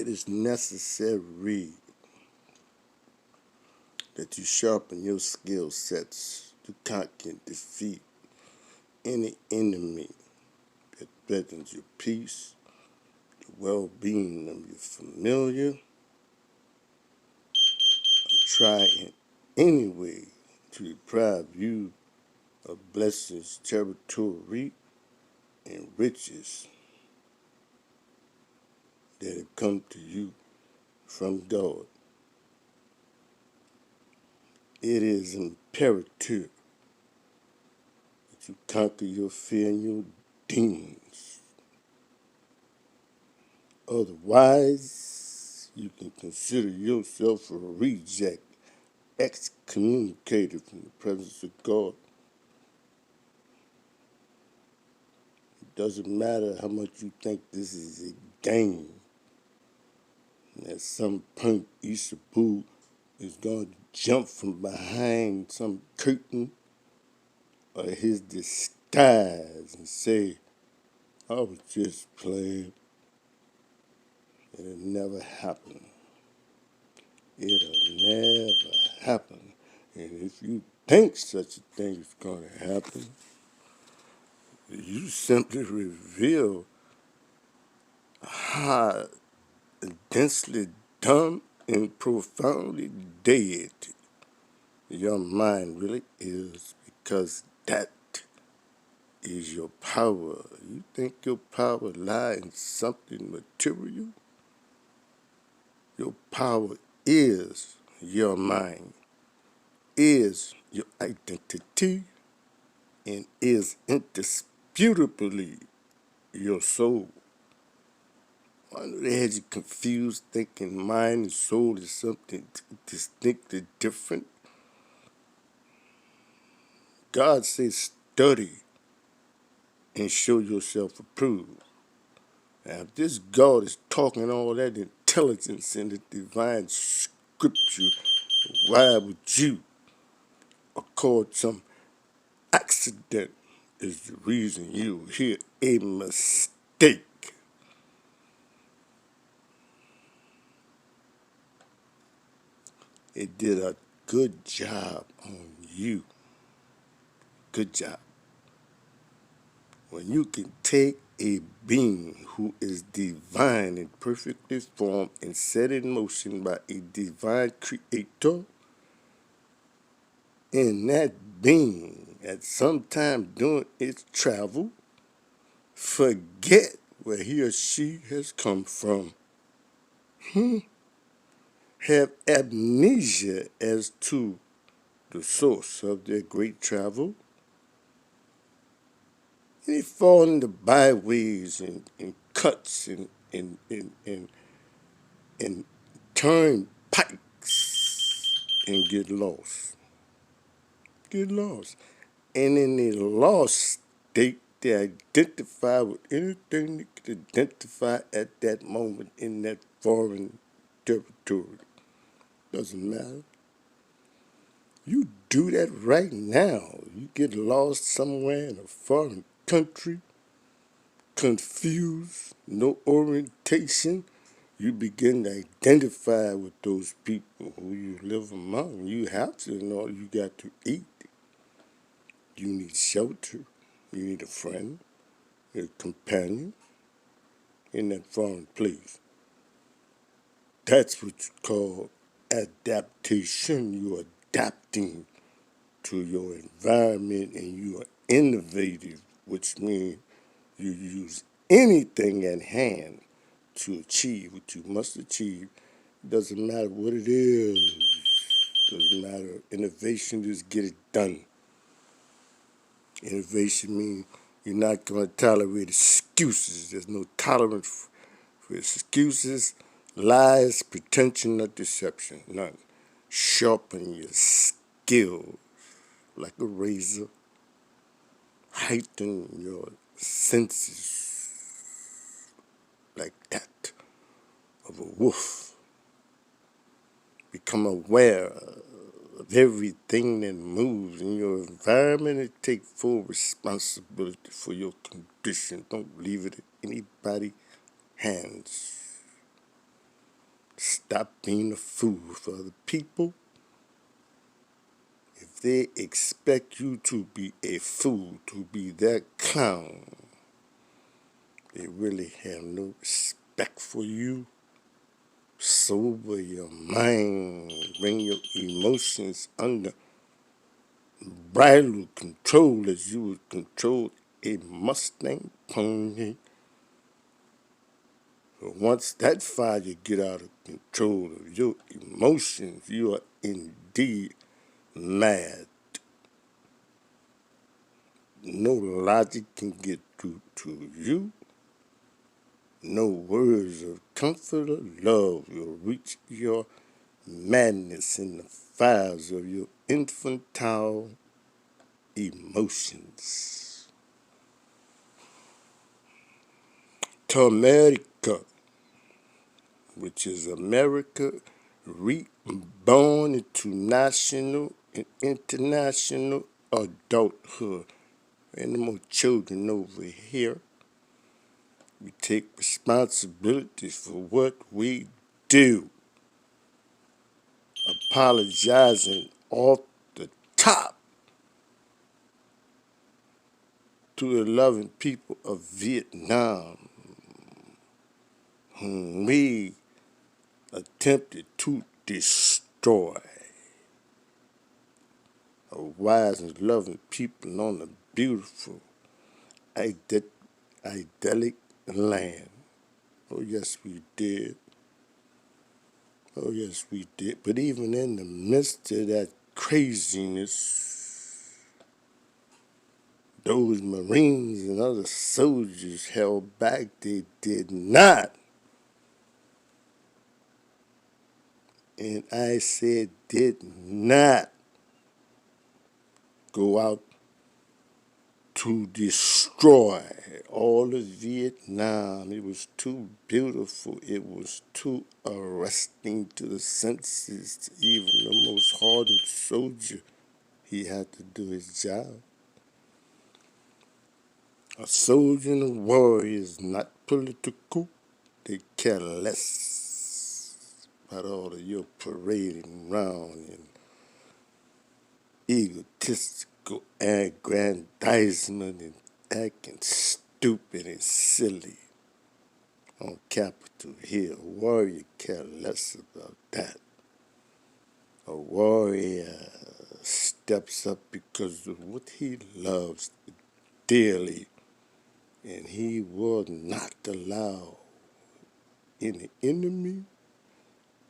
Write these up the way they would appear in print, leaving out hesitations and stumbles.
It is necessary that you sharpen your skill sets to conquer and defeat any enemy that threatens your peace, the well-being of your familiar, or try in any way to deprive you of blessings, territory, and riches that have come to you from God. It is imperative that you conquer your fear and your demons. Otherwise, you can consider yourself a reject, excommunicated from the presence of God. It doesn't matter how much you think this is a game. At some point, Isabu is going to jump from behind some curtain or his disguise and say, I was just playing. It'll never happen. It'll never happen. And if you think such a thing is going to happen, you simply reveal how densely dumb and profoundly dead your mind really is, because that is your power. You think your power lies in something material? Your power is your mind, is your identity, and is indisputably your soul. Why do they have you confused, thinking mind and soul is something distinctly different? God says study and show yourself approved. Now, if this God is talking all that intelligence in the divine scripture, why would you accord some accident is the reason you hear a mistake? It did a good job on you. Good job. When you can take a being who is divine and perfectly formed and set in motion by a divine creator, and that being at some time during its travel forget where he or she has come from, have amnesia as to the source of their great travel, and they fall into byways and cuts and turnpikes and get lost. Get lost. And in the lost state, they identify with anything they could identify at that moment in that foreign territory. Doesn't matter. You do that right now. You get lost somewhere in a foreign country, confused, no orientation. You begin to identify with those people who you live among. You have to know you got to eat. You need shelter. You need a friend, a companion in that foreign place. That's what you call adaptation. You're adapting to your environment and you are innovative, which means you use anything at hand to achieve what you must achieve. It doesn't matter what it is. It doesn't matter. Innovation, just get it done. Innovation means you're not going to tolerate excuses. There's no tolerance for excuses, lies, pretension, or deception. None. Sharpen your skills like a razor. Heighten your senses like that of a wolf. Become aware of everything that moves in your environment and take full responsibility for your condition. Don't leave it in anybody's hands. Stop being a fool for other people. If they expect you to be a fool, to be that clown, they really have no respect for you. Sober your mind, bring your emotions under bridle control as you would control a Mustang pony. But once that fire get out of control of your emotions, you are indeed mad. No logic can get through to you. No words of comfort or love will reach your madness in the fires of your infantile emotions. To America, which is America reborn into national and international adulthood. And no more children over here. We take responsibilities for what we do. Apologizing off the top to the loving people of Vietnam, whom we attempted to destroy. A wise and loving people on a beautiful, idyllic land. Oh, yes, we did. Oh, yes, we did. But even in the midst of that craziness, those Marines and other soldiers held back. They did not. And I said did not go out to destroy all of Vietnam. It was too beautiful. It was too arresting to the senses. Even the most hardened soldier, he had to do his job. A soldier and a warrior is not political. They care less about all of your parading around and egotistical aggrandizement and acting stupid and silly on Capitol Hill. A warrior care less about that. A warrior steps up because of what he loves dearly, and he will not allow any enemy,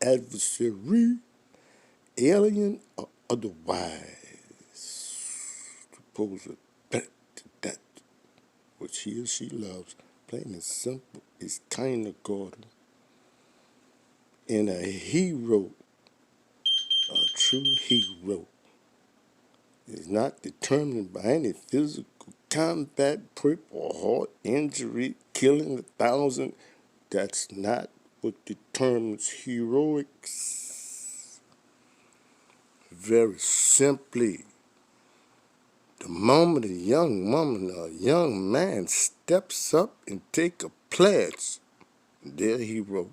adversary, alien, or otherwise to pose a threat to that which he or she loves. Plain and simple, is kind of Gordon. And a hero, a true hero, is not determined by any physical combat, prep, or heart injury, killing 1,000. That's not what determines heroics. Very simply, the moment a young woman or a young man steps up and take a pledge, they're a hero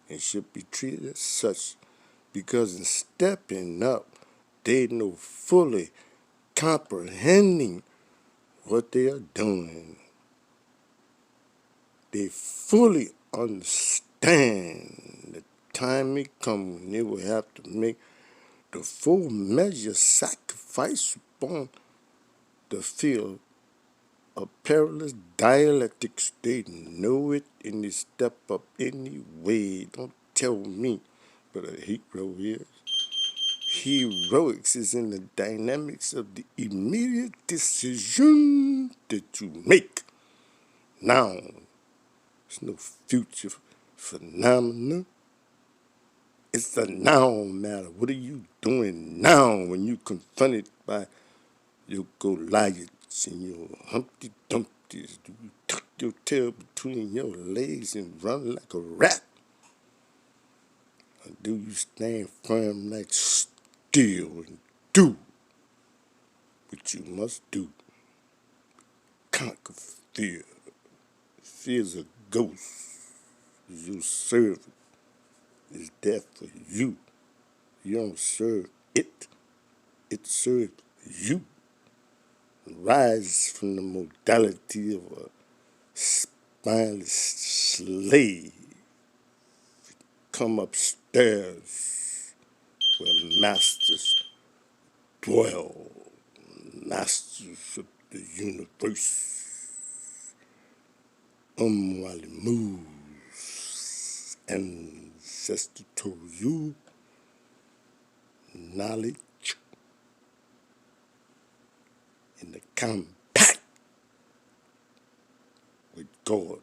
and should be treated as such, because in stepping up, they know fully comprehending what they are doing. They fully understand the time may come when they will have to make the full measure sacrifice upon the field of perilous dialectics. They know it and they step up anyway. Don't tell me what a hero is. Heroics is in the dynamics of the immediate decision that you make now. There's no future phenomena. It's a now matter. What are you doing now when you confronted by your Goliaths and your Humpty Dumptys? Do you tuck your tail between your legs and run like a rat? Or do you stand firm like steel and do what you must do? Conquer fear. Fear's a ghost. Is your servant. is there for you. You don't serve it. It serves you. Rise from the modality of a spineless slave. Come upstairs where masters dwell, masters of the universe. While it moves, ancestor told you knowledge in the compact with God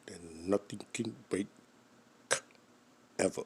that nothing can break ever.